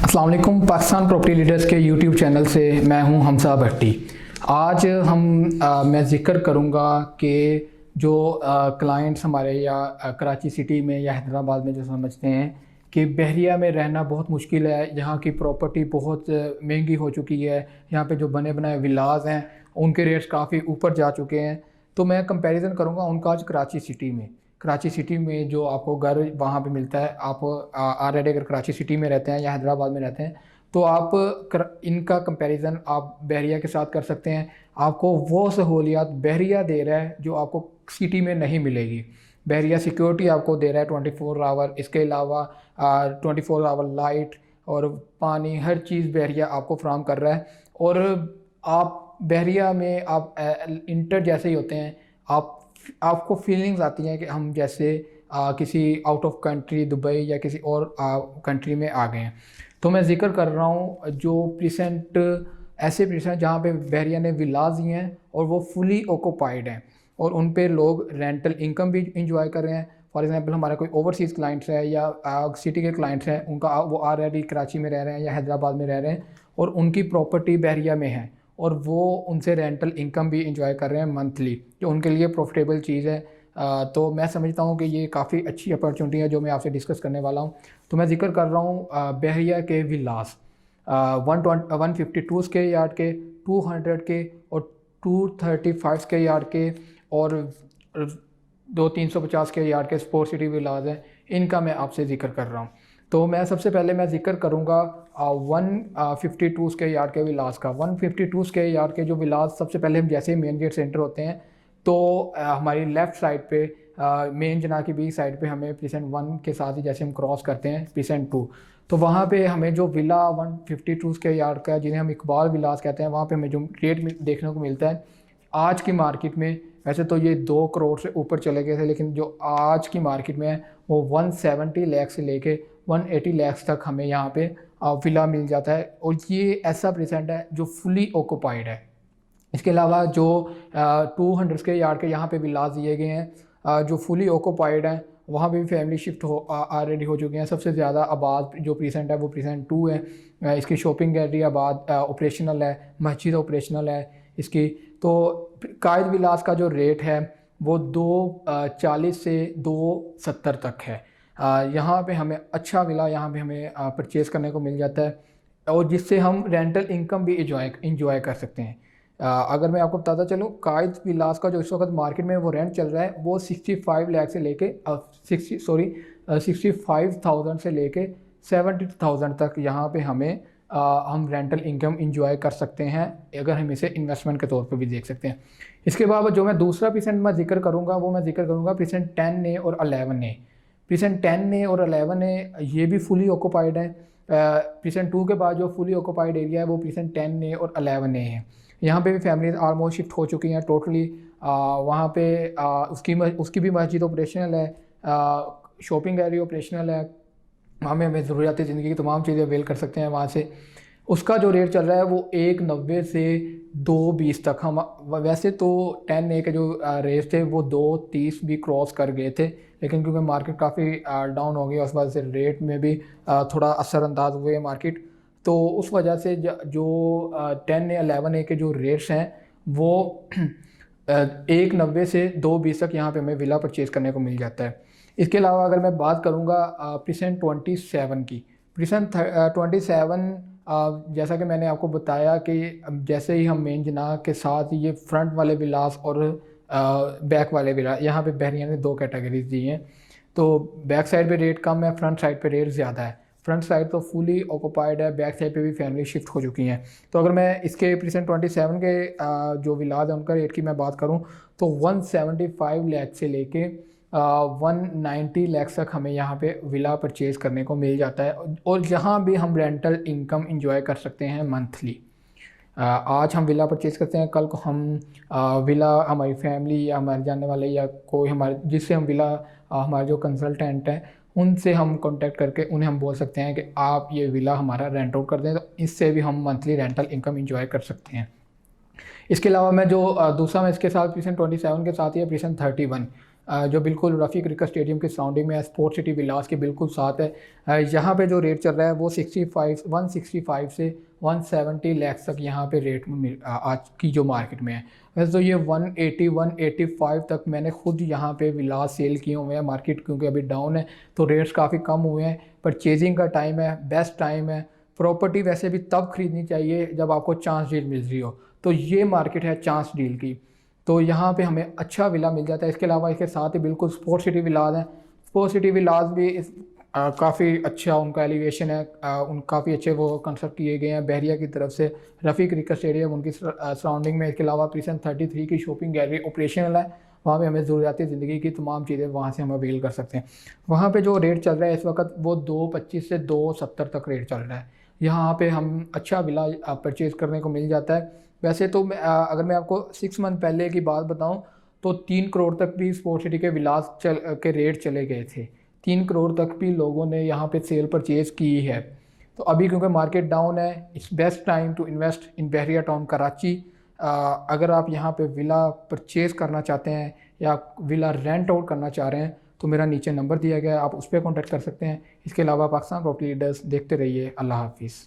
अस्सलाम वालेकुम। Pakistan property leaders के यूट्यूब चैनल से मैं हूं हमसा भट्टी। आज मैं ज़िक्र करूंगा कि जो क्लाइंट्स हमारे या कराची सिटी में या हैदराबाद में जो समझते हैं कि बहरिया में रहना बहुत मुश्किल है, यहाँ की प्रॉपर्टी बहुत महंगी हो चुकी है, यहाँ पे जो बने बनाए विलाज हैं उनके रेट्स काफ़ी ऊपर जा चुके हैं। तो मैं कंपैरिजन करूँगा उनका आज कराची सिटी में जो आपको घर वहाँ पे मिलता है। आप ऑलरेडी अगर कराची सिटी में रहते हैं या हैदराबाद में रहते हैं तो आप इनका कंपैरिजन आप बहरिया के साथ कर सकते हैं। आपको वो सहूलियात बहरिया दे रहा है जो आपको सिटी में नहीं मिलेगी। बहरिया सिक्योरिटी आपको दे रहा है 24 आवर, इसके अलावा 24 आवर लाइट और पानी, हर चीज़ बहरिया आपको फ्राहम कर रहा है। और आप बहरिया में आप इंटर जैसे ही होते हैं, आपको फीलिंग्स आती हैं कि हम जैसे किसी आउट ऑफ कंट्री, दुबई या किसी और कंट्री में आ गए हैं। तो मैं जिक्र कर रहा हूँ जो ऐसे प्रेसेंट जहाँ पे बहरिया ने विलाज ही हैं और वो फुली ऑक्यूपाइड हैं और उन पे लोग रेंटल इनकम भी इंजॉय कर रहे हैं। फॉर एग्जांपल हमारा कोई ओवरसीज़ क्लाइंट्स है या सिटी के क्लाइंट्स हैं, उनका वो ऑलरेडी कराची में रह रहे हैं या हैदराबाद में रह रहे हैं और उनकी प्रॉपर्टी बहरिया में है और वो उनसे रेंटल इनकम भी इंजॉय कर रहे हैं मंथली, जो उनके लिए प्रॉफिटेबल चीज़ है। तो मैं समझता हूँ कि ये काफ़ी अच्छी अपॉर्चुनिटी है जो मैं आपसे डिस्कस करने वाला हूँ। तो मैं जिक्र कर रहा हूँ बहरिया के विलास 152 स्क्वायर यार्ड के, 200 के और 235 स्क्वायर यार्ड के और 350 स्क्वायर यार्ड के स्पोर्ट सिटी विलास हैं। इनका मैं आपसे जिक्र कर रहा हूँ। तो मैं सबसे पहले मैं जिक्र करूँगा 152 स्क्वायर यार्ड के विलास का। 152 स्क्वायर यार्ड के जो विलास, सबसे पहले हम जैसे मेन गेट सेंटर होते हैं तो हमारी लेफ़्ट साइड पे मेन जना की बी साइड पे हमें प्रीसेंट 1 के साथ ही जैसे हम क्रॉस करते हैं प्रीसेंट 2, तो वहाँ पे हमें जो विला 152 स्क्वायर यार्ड का, जिन्हें हम इकबाल विलास कहते हैं, वहाँ पे हमें जो रेट देखने को मिलता है आज की मार्केट में, वैसे तो ये 2 करोड़ से ऊपर चले गए थे, लेकिन जो आज की मार्केट में है वो 170 लाख से लेके 180 लाख तक हमें यहाँ पे विला मिल जाता है। और ये ऐसा प्रेजेंट है जो फुली ऑक्यूपाइड है। इसके अलावा जो 200 स्क्वायर यार्ड के यहाँ पे विलास दिए गए हैं जो फुली ऑक्यूपाइड हैं, वहाँ पे भी फैमिली शिफ्ट ऑलरेडी हो चुके हैं। सबसे ज़्यादा आबाद जो प्रेजेंट है वो प्रेजेंट 2 है। इसकी शॉपिंग गैलरी आबाद ऑपरेशनल है, मस्जिद ऑपरेशनल है इसकी। तो कायद विलास का जो रेट है वो 240 से 270 तक है। यहाँ पे हमें अच्छा विला यहाँ पे हमें परचेज़ करने को मिल जाता है और जिससे हम रेंटल इनकम भी इंजॉय कर सकते हैं। अगर मैं आपको बताता चलूँ, कायद विलास का जो इस वक्त मार्केट में वो रेंट चल रहा है वो 65 लाख से लेके 65,000 से लेके 70,000 तक यहाँ पे हमें हम रेंटल इनकम इंजॉय कर सकते हैं, अगर हम इसे इन्वेस्टमेंट के तौर पे भी देख सकते हैं। इसके बाद जो मैं दूसरा परसेंट मैं जिक्र करूँगा वो मैं जिक्र करूँगा परसेंट 10A और 11A। परसेंट 10A और 11A ये भी फुली ऑक्यूपाइड है। परसेंट 2 के बाद जो फुली ऑक्यूपाइड एरिया है वो परसेंट 10A और 11A है। यहाँ पे भी फैमिलीज ऑलमोस्ट शिफ्ट हो चुकी हैं टोटली। वहाँ पे उसकी भी मस्जिद ऑपरेशनल है, शॉपिंग गैलरी ऑपरेशनल है, वहाँ में हमें ज़रूरियात ज़िंदगी की तमाम चीज़ें अवेल कर सकते हैं वहाँ से। उसका जो रेट चल रहा है वो 190 से 220 तक। हम वैसे तो 10A के जो रेट थे वो 230 भी क्रॉस कर गए थे, लेकिन क्योंकि मार्केट काफ़ी डाउन हो गई उस वजह से रेट में भी थोड़ा असरअंदाज हुए मार्केट, तो उस वजह से जो 10A 11A के जो रेट्स हैं वो 190 से 220 तक यहाँ पे हमें विला परचेज़ करने को मिल जाता है। इसके अलावा अगर मैं बात करूँगा परसेंट 27 की, परसेंट 27 जैसा कि मैंने आपको बताया कि जैसे ही हम मेन जना के साथ ये फ्रंट वाले विलास और बैक वाले विला, यहाँ पे बहरिया ने 2 कैटेगरीज दी हैं। तो बैक साइड पे रेट कम है, फ्रंट साइड पे रेट ज़्यादा है। फ्रंट साइड तो फुली ऑक्यूपाइड है, बैक साइड पे भी फैमिली शिफ्ट हो चुकी हैं। तो अगर मैं इसके परसेंट 27 के जो विलास है उनका रेट की मैं बात करूँ तो 175 लाख से लेके 190 लाख तक हमें यहाँ पे विला परचेज़ करने को मिल जाता है और यहाँ भी हम रेंटल इनकम इंजॉय कर सकते हैं मंथली। आज हम विला परचेज़ करते हैं, कल को हम विला हमारी फैमिली या हमारे जानने वाले या कोई हमारे जिससे हम विला हमारे जो कंसल्टेंट हैं उनसे हम कांटेक्ट करके उन्हें हम बोल सकते हैं कि आप ये विला हमारा रेंट आउट कर दें, तो इससे भी हम मंथली रेंटल इनकम इंजॉय कर सकते हैं। इसके अलावा मैं जो दूसरा मैं इसके साथ परसेंट 27 के साथ ही परसेंट 31 जो बिल्कुल रफ़ीक रिका स्टेडियम के सराउंडिंग में है, स्पोर्ट सिटी विलास के बिल्कुल साथ है। यहाँ पे जो रेट चल रहा है वो 165 से 170 लाख तक यहाँ पे रेट में आज की जो मार्केट में है। वैसे तो ये 180 185 तक मैंने खुद यहाँ पे विलास सेल किए हुए हैं। मार्केट क्योंकि अभी डाउन है तो रेट्स काफ़ी कम हुए हैं। परचेजिंग का टाइम है, बेस्ट टाइम है। प्रॉपर्टी वैसे भी तब खरीदनी चाहिए जब आपको चांस डील मिल रही हो, तो ये मार्केट है चांस डील की। तो यहाँ पे हमें अच्छा विला मिल जाता है। इसके अलावा इसके साथ ही बिल्कुल स्पोर्ट सिटी विलास हैं। स्पोर्ट सिटी विलास भी काफ़ी अच्छा उनका एलिवेशन है, उन काफ़ी अच्छे वो कंस्ट्रक्ट किए गए हैं बहरिया की तरफ से। रफ़ीक रिका स्टेडियम उनकी सराउंडिंग में। इसके अलावा प्रिसन 33 की शॉपिंग गैलरी ऑपरेशनल है। वहाँ पे हमें ज़रूरियाती ज़िंदगी की तमाम चीज़ें वहाँ से हम अवेल कर सकते हैं। वहाँ पे जो रेट चल रहा है इस वक्त वो 225 से 270 तक रेट चल रहा है। यहाँ पे हम अच्छा विला परचेज़ करने को मिल जाता है। वैसे तो अगर मैं आपको 6 मंथ पहले की बात बताऊँ तो 3 करोड़ तक भी स्पोर्ट सिटी के विलास के रेट चले गए थे। 3 करोड़ तक भी लोगों ने यहाँ पे सेल परचेज़ की है। तो अभी क्योंकि मार्केट डाउन है, it's best time to invest in Bahria Town Karachi. अगर आप यहाँ पे विला परचेज़ करना चाहते हैं या विला रेंट आउट करना चाह रहे हैं तो मेरा नीचे नंबर दिया गया है, आप उस पर कॉन्टैक्ट कर सकते हैं। इसके अलावा पाकिस्तान प्रॉपर्टी लीडर्स देखते रहिए। अल्लाह हाफिज़।